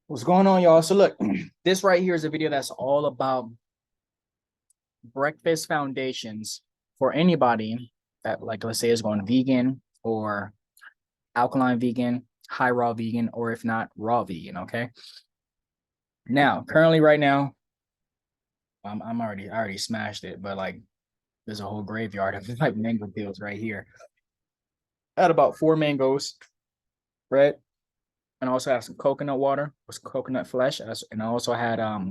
What's going on, y'all? So look, this right here is a video that's all about breakfast foundations for anybody that, like, let's say is going vegan or alkaline vegan, high raw vegan, or if not raw vegan. Okay. Now, currently, right now, I already smashed it, but like, there's a whole graveyard of like mango peels right here. I had about 4 mangoes, right? And I also have some coconut water, was coconut flesh, and I also had a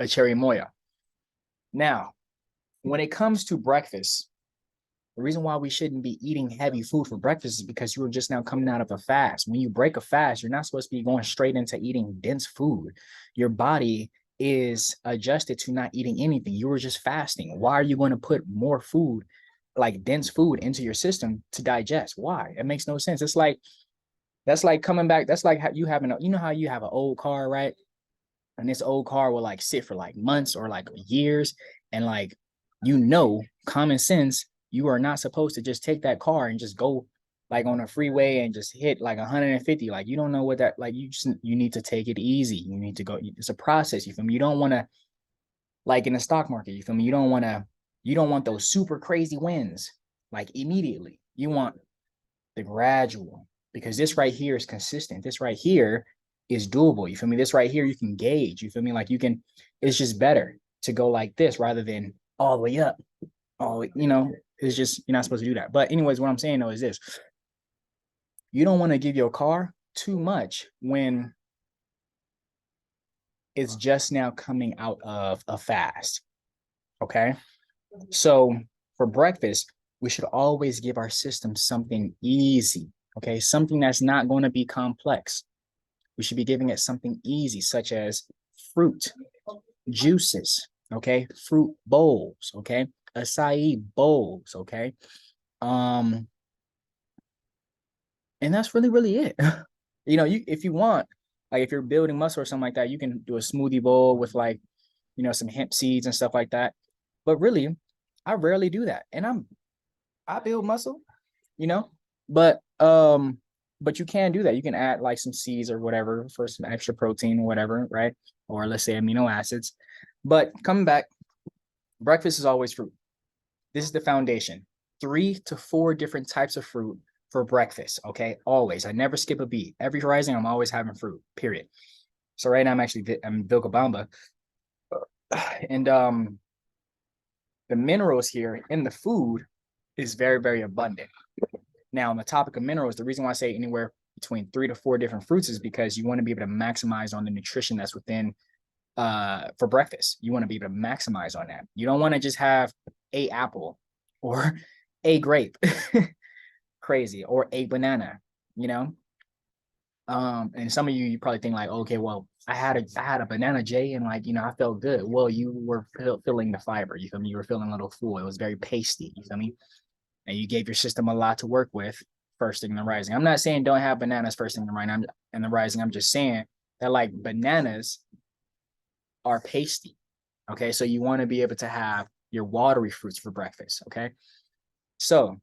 cherry moya. Now, when it comes to breakfast, the reason why we shouldn't be eating heavy food for breakfast is because you are just now coming out of a fast. When you break a fast, you're not supposed to be going straight into eating dense food. Your body is adjusted to not eating anything. You were just fasting. Why are you going to put more food, like dense food, into your system to digest? Why? It makes no sense. It's like that's like coming back. That's like you having you know how you have an old car, right? And this old car will like sit for like months or like years, and like common sense, you are not supposed to just take that car and just go like on a freeway and just hit like 150. Like, you don't know what that, like, you need to take it easy. You need to go, it's a process. You feel me? You don't want to, like in the stock market, you feel me? You don't want those super crazy wins like immediately. You want the gradual, because this right here is consistent. This right here is doable. You feel me? This right here you can gauge. You feel me? Like, you can, it's just better to go like this rather than all the way up. It's just, you're not supposed to do that. But anyways, what I'm saying though is this: you don't want to give your car too much when it's just now coming out of a fast. Okay. So for breakfast, we should always give our system something easy. Okay. Something that's not going to be complex. We should be giving it something easy, such as fruit, juices, okay, fruit bowls, okay, acai bowls, okay. Um, and that's really it. If you want, like, if you're building muscle or something like that, you can do a smoothie bowl with, like, some hemp seeds and stuff like that. But really, I rarely do that. And I build muscle, you know, but but you can do that. You can add like some seeds or whatever for some extra protein or whatever, right? Or let's say amino acids. But coming back, breakfast is always fruit. This is the foundation. 3 to 4 different types of fruit for breakfast. Okay, always. I never skip a beat. Every rising, I'm always having fruit. Period. So right now I'm in Vilcabamba, and the minerals here in the food is very abundant. Now, on the topic of minerals, the reason why I say anywhere between 3 to 4 different fruits is because you want to be able to maximize on the nutrition that's within for breakfast. You want to be able to maximize on that. You don't want to just have a apple or a grape, crazy, or a banana, you know. And some of you probably think like, okay, well, I had a banana J, and like, I felt good. Well, you were feeling the fiber. You feel me? You were feeling a little full. It was very pasty. You feel me? And you gave your system a lot to work with first thing in the rising. I'm not saying don't have bananas first thing in the rising. I'm just saying that, like, bananas are pasty. Okay. So you want to be able to have your watery fruits for breakfast. Okay. So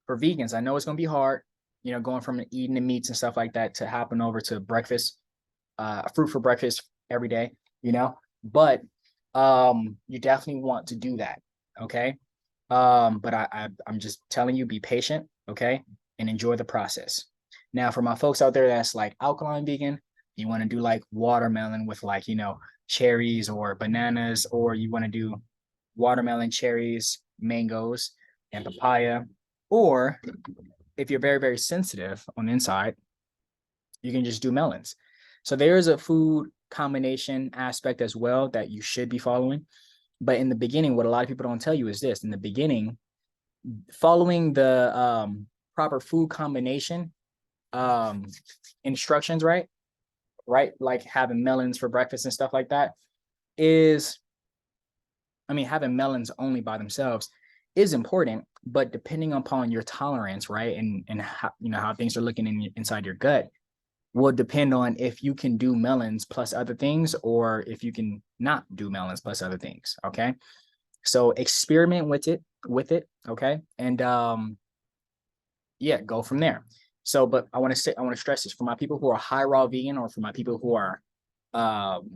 for vegans, I know it's going to be hard, going from eating the meats and stuff like that to hopping over to breakfast, fruit for breakfast every day, but you definitely want to do that. Okay. But I'm just telling you, be patient, okay, and enjoy the process. Now, for my folks out there that's like alkaline vegan, you want to do like watermelon with, like, cherries or bananas, or you want to do watermelon, cherries, mangoes, and papaya. Or if you're very sensitive on the inside, you can just do melons. So there is a food combination aspect as well that you should be following. But in the beginning, what a lot of people don't tell you is this: in the beginning, following the proper food combination um, instructions, right? Right, like having melons for breakfast and stuff like that is, I mean, having melons only by themselves is important, but depending upon your tolerance, right, and how, how things are looking inside your gut, will depend on if you can do melons plus other things, or if you can not do melons plus other things. Okay. So experiment with it, okay? And yeah, go from there. So, but I want to stress this for my people who are high raw vegan, or for my people um,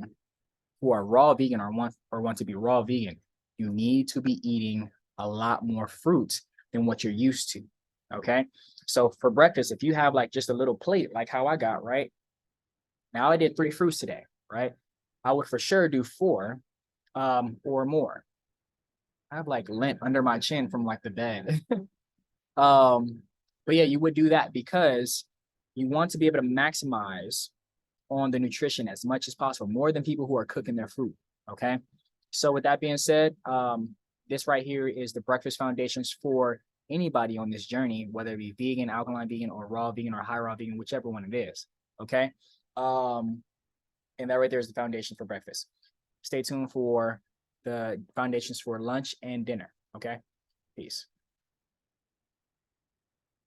who are raw vegan, or want to be raw vegan. You need to be eating a lot more fruit than what you're used to. Okay. So for breakfast, if you have like just a little plate, like how I got, right? Now I did 3 fruits today, right? I would for sure do 4 or more. I have like lint under my chin from like the bed. um, but yeah, you would do that because you want to be able to maximize on the nutrition as much as possible, more than people who are cooking their food. Okay. So with that being said, this right here is the breakfast foundations for anybody on this journey, whether it be vegan, alkaline vegan, or raw vegan, or high raw vegan, whichever one it is. Okay. Um, and that right there is the foundation for breakfast. Stay tuned for the foundations for lunch and dinner. Okay. Peace.